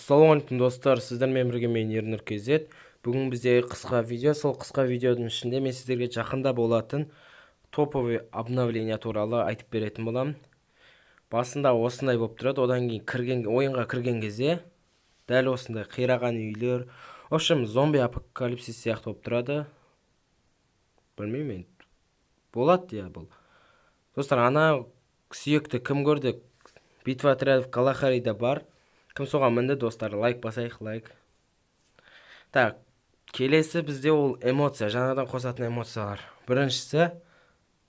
Ассалаумалейкум достар, сіздермен бірге мен Ернұр KZ. Бүгін бізде қысқа видео, сол қысқа видеоның ішінде мен сіздерге жақында болатын топовый обновление туралы айтып беретін боламын. Басында осындай болып тұрады, одан кейін ойынға кірген кезде дәл осындай қираған үйлер, в общем, зомби апокалипсис сияқты болып тұрады. Білмеймін, болады я бұл. Достар, ана сүйекті кім көрді? Битва отрядов Калахарида бар. Кім соған мінді, достар? Лайк басайық, лайк. Так, келесі бізде ол эмоция, жаңадан қосатын эмоциялар. Біріншісі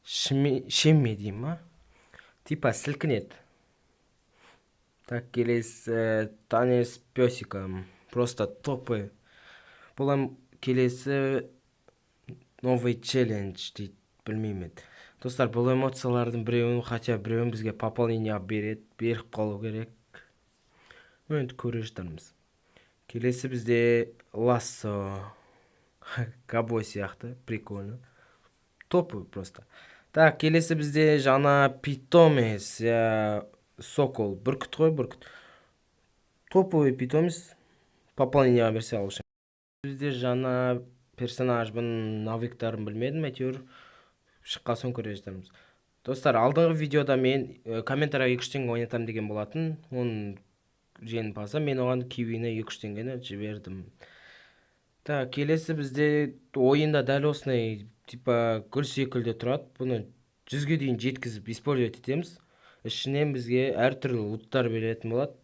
шемме дейм ма? Типа сілкінет. Так, келесі Таня с песиком. Просто топы. Бұл келесі новый челлендж дейді, білмеймін. Достар, бұл эмоциялардың біреуін, хотя біреуін бізге пополнение беріп қалу керек. Енді көре жатармыз. Келесі бізде лассо. Кабой сияқты, прикольно. Топы просто. Так, келесі бізде жаңа питомец, сокол, бүркіт қой, бүркіт. Топовый питомец, пополнение берсе алушы. Бізде жаңа персонаж, бұның навиктарын білмедім, әйтеуір шыққан соң көре жатармыз. Достар, алдыңғы видеода мен комментария 2 теңге ойнатам деген болатын. Оның жеңімпазы, мен оған кивині 2 теңгені жібердім. Так, келесі бізде ойында дәл осындай типа гүл секілді тұрады. Бұны 100-ге дейін жеткізіп использовать етеміз. Ішінен бізге әртүрлі луттар беретін болады.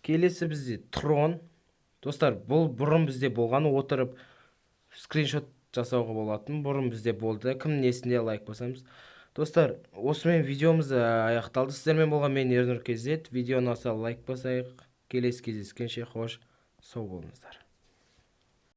Келесі бізде трон. Достар, бұл бұрын бізде болғаны, отырып скриншот жасауға болатын. Бұрын бізде болды. Кімнің есінде лайк басамыз. Достар, осымен видеомыз аяқталды. Сіздермен болған мен Ернұр KZ. Видеоны аса лайк басайық. Келесі кездескенше қош сау болыңыздар.